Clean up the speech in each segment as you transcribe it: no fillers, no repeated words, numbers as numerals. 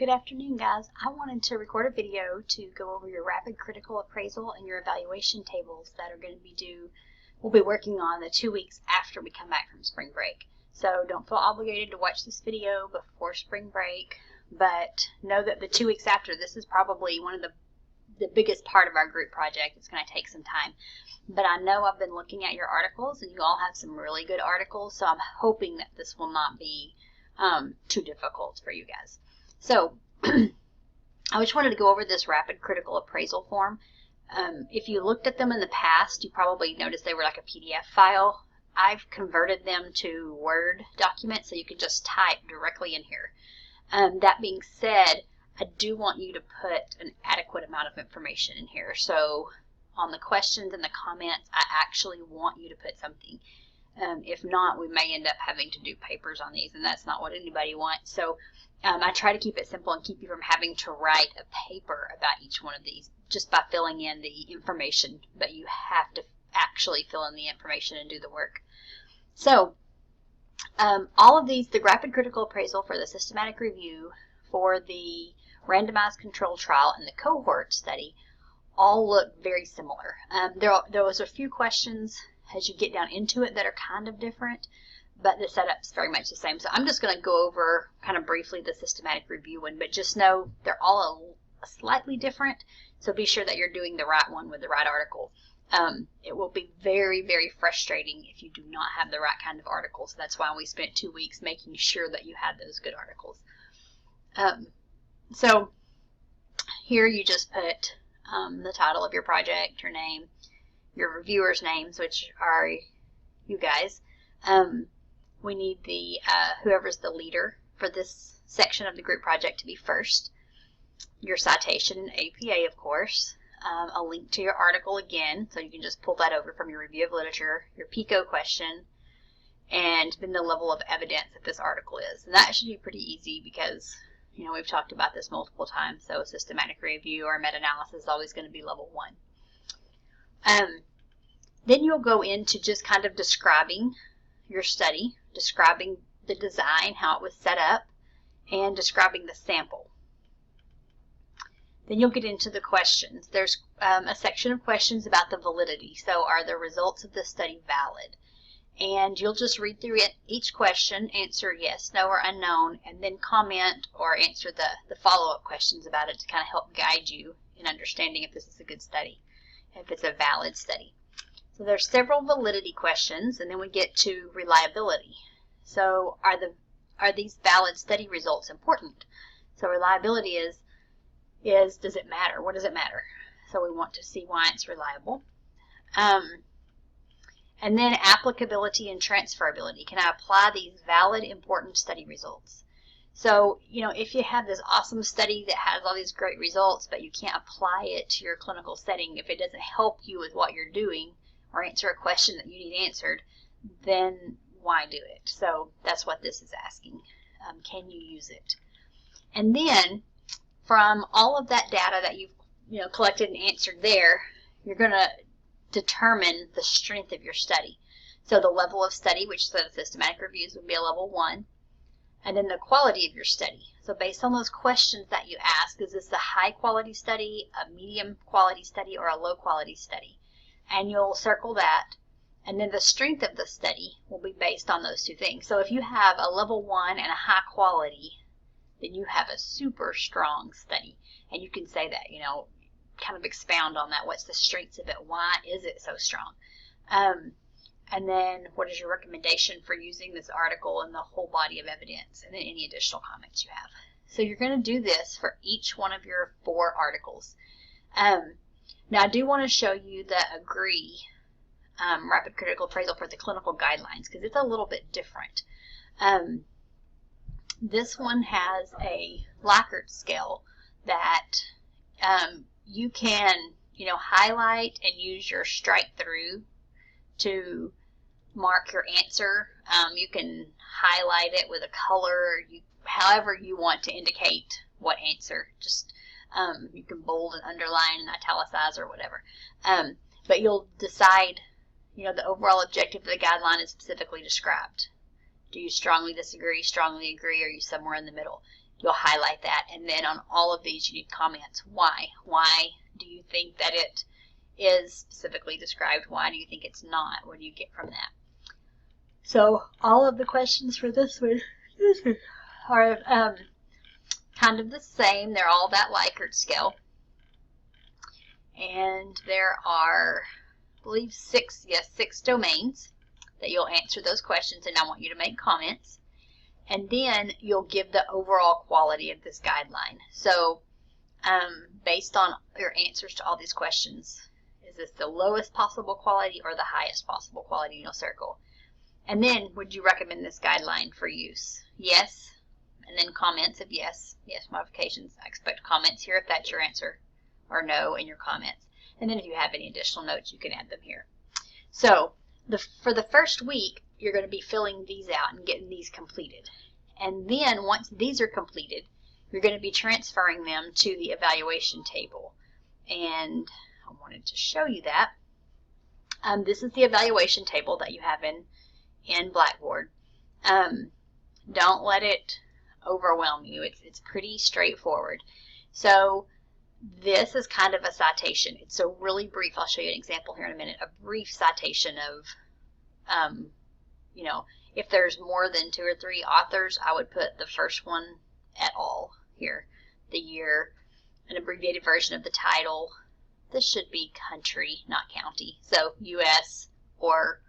Good afternoon, guys. I wanted to record a video to go over your rapid critical appraisal and your evaluation tables that are going to be due. We'll be working on the 2 weeks after we come back from spring break. So don't feel obligated to watch this video before spring break, but know that the 2 weeks after, this is probably one of the biggest part of our group project. It's going to take some time. But I know I've been looking at your articles, and you all have some really good articles, so I'm hoping that this will not be too difficult for you guys. So I just wanted to go over this rapid critical appraisal form. If you looked at them in the past, you probably noticed they were like a PDF file. I've converted them to Word documents so you can just type directly in here. That being said, I do want you to put an adequate amount of information in here. So on the questions and the comments, I actually want you to put something. If not, we may end up having to do papers on these, and that's not what anybody wants. So I try to keep it simple and keep you from having to write a paper about each one of these just by filling in the information, but you have to actually fill in the information and do the work. So all of these, the rapid critical appraisal for the systematic review, for the randomized control trial, and the cohort study all look very similar. There was a few questions as you get down into it that are kind of different, but the setup's very much the same. So I'm just going to go over kind of briefly the systematic review one, but just know they're all slightly different, so be sure that you're doing the right one with the right article. It will be very, very frustrating if you do not have the right kind of articles. That's why we spent 2 weeks making sure that you had those good articles. So here you just put the title of your project, your name, your reviewers' names, which are you guys. We need the whoever's the leader for this section of the group project to be first. Your citation and APA, of course. A link to your article again, so you can just pull that over from your review of literature. Your PICO question, and then the level of evidence that this article is. And that should be pretty easy because, you know, we've talked about this multiple times. So systematic review or meta-analysis is always going to be level 1. Then you'll go into just kind of describing your study, describing the design, how it was set up, and describing the sample. Then you'll get into the questions. There's a section of questions about the validity. So are the results of the study valid? And you'll just read through each question, answer yes, no, or unknown, and then comment or answer the follow-up questions about it to kind of help guide you in understanding if this is a good study, if it's a valid study. So there's several validity questions, and then we get to reliability. So are these valid study results important? So reliability is does it matter? What does it matter? So we want to see why it's reliable. And then applicability and transferability. Can I apply these valid, important study results? So, you know, if you have this awesome study that has all these great results, but you can't apply it to your clinical setting, if it doesn't help you with what you're doing or answer a question that you need answered, then why do it? So that's what this is asking. Can you use it? And then from all of that data that you've collected and answered there, you're going to determine the strength of your study. So the level of study, which for the systematic reviews would be a level 1, and then the quality of your study. So based on those questions that you ask, is this a high quality study, a medium quality study, or a low quality study? And you'll circle that. And then the strength of the study will be based on those two things. So if you have a level 1 and a high quality, then you have a super strong study. And you can say that, kind of expound on that. What's the strengths of it? Why is it so strong? And then what is your recommendation for using this article in the whole body of evidence? And then any additional comments you have. So you're going to do this for each one of your 4 articles. Now I do want to show you the AGREE rapid critical appraisal for the clinical guidelines because it's a little bit different. This one has a Likert scale that you can, highlight and use your strike through to mark your answer. You can highlight it with a color, however you want to indicate what answer. Just you can bold and underline and italicize or whatever. But you'll decide, the overall objective of the guideline is specifically described. Do you strongly disagree, strongly agree, or are you somewhere in the middle? you'll highlight that. And then on all of these, you need comments. Why? Why do you think that it is specifically described? Why do you think it's not? What do you get from that? So all of the questions for this one are kind of the same. They're all that Likert scale. And there are, I believe, six domains that you'll answer those questions, and I want you to make comments. And then you'll give the overall quality of this guideline. So based on your answers to all these questions, is this the lowest possible quality or the highest possible quality? You'll circle. And then, would you recommend this guideline for use? Yes. And then comments of yes. Yes, modifications. I expect comments here if that's your answer, or no in your comments. And then if you have any additional notes, you can add them here. So for the first week, you're going to be filling these out and getting these completed. And then once these are completed, you're going to be transferring them to the evaluation table. And I wanted to show you that. This is the evaluation table that you have in Blackboard. Don't let it overwhelm you. It's pretty straightforward. So this is kind of a citation. It's a really brief, I'll show you an example here in a minute, a brief citation of, if there's more than 2 or 3 authors, I would put the first one at all here. The year, an abbreviated version of the title. This should be country, not county. So U.S. or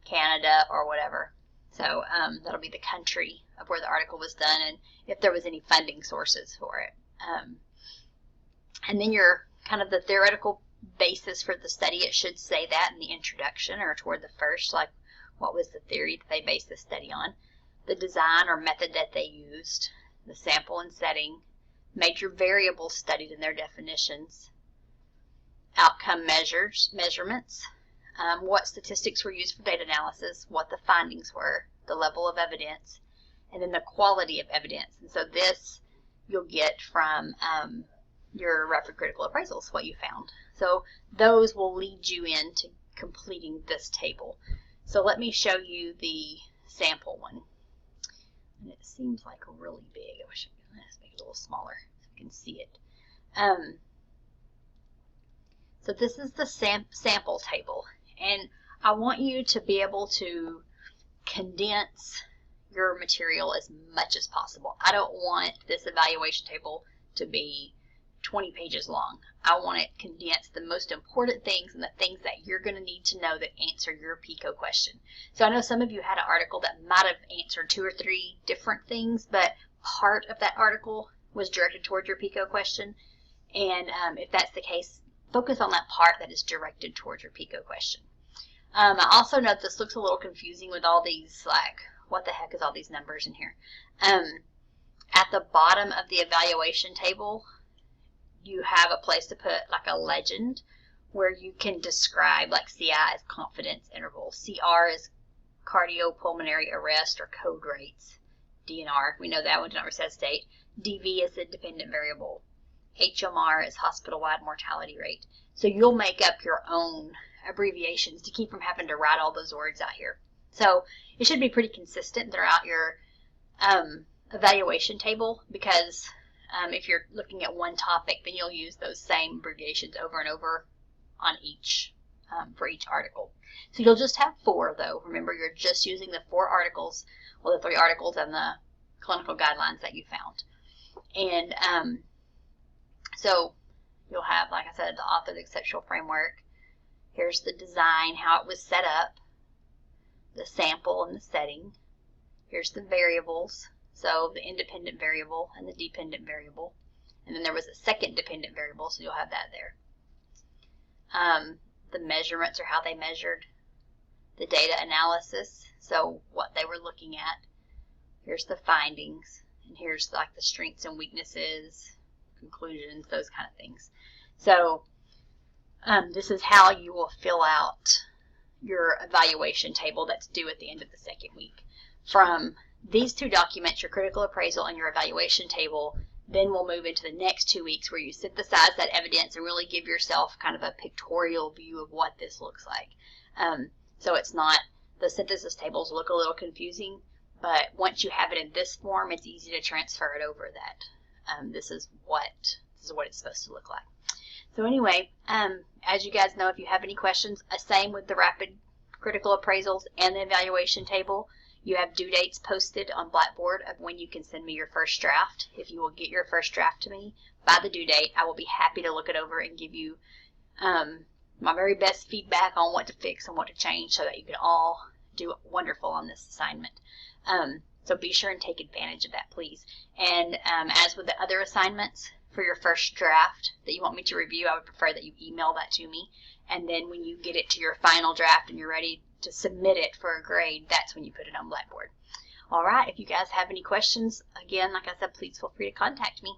Canada or whatever. So that'll be the country of where the article was done and if there was any funding sources for it. And then your kind of the theoretical basis for the study, it should say that in the introduction or toward the first, like what was the theory that they based the study on, the design or method that they used, the sample and setting, major variables studied in their definitions, outcome measurements, what statistics were used for data analysis, what the findings were, the level of evidence, and then the quality of evidence. And so this you'll get from your rapid critical appraisals, what you found. So those will lead you into completing this table. So let me show you the sample one. And it seems like really big. I wish I could make it a little smaller so you can see it. So this is the sample table. And I want you to be able to condense your material as much as possible. I don't want this evaluation table to be 20 pages long. I want it condensed, the most important things and the things that you're going to need to know that answer your PICO question. So I know some of you had an article that might have answered 2 or 3 different things, but part of that article was directed toward your PICO question. And if that's the case, focus on that part that is directed towards your PICO question. I also know this looks a little confusing with all these, like, what the heck is all these numbers in here? At the bottom of the evaluation table, you have a place to put like a legend where you can describe, like CI is confidence interval, CR is cardiopulmonary arrest or code rates, DNR, we know that one, do not resuscitate, DV is the dependent variable, HMR is hospital-wide mortality rate. So you'll make up your own abbreviations to keep from having to write all those words out here. So it should be pretty consistent throughout your evaluation table, because if you're looking at one topic, then you'll use those same abbreviations over and over on each for each article. So you'll just have 4 though. Remember, you're just using the 4 articles, well, the 3 articles and the clinical guidelines that you found. And so you'll have, like I said, the author, the conceptual framework. Here's the design, how it was set up, the sample and the setting. Here's the variables. So the independent variable and the dependent variable. And then there was a second dependent variable, so you'll have that there. The measurements, or how they measured. The data analysis, so what they were looking at. Here's the findings. And here's like the strengths and weaknesses, conclusions, those kind of things. So this is how you will fill out your evaluation table that's due at the end of the 2nd week. From these 2 documents, your critical appraisal and your evaluation table, then we'll move into the next 2 weeks where you synthesize that evidence and really give yourself kind of a pictorial view of what this looks like. So it's not, the synthesis tables look a little confusing, But once you have it in this form, it's easy to transfer it over that. This is what it's supposed to look like. So anyway, as you guys know, if you have any questions, same with the rapid critical appraisals and the evaluation table. You have due dates posted on Blackboard of when you can send me your first draft. If you will get your first draft to me by the due date, I will be happy to look it over and give you my very best feedback on what to fix and what to change so that you can all do wonderful on this assignment. So be sure and take advantage of that, please. And as with the other assignments, for your first draft that you want me to review, I would prefer that you email that to me. And then when you get it to your final draft and you're ready to submit it for a grade, that's when you put it on Blackboard. All right, if you guys have any questions, again, like I said, please feel free to contact me.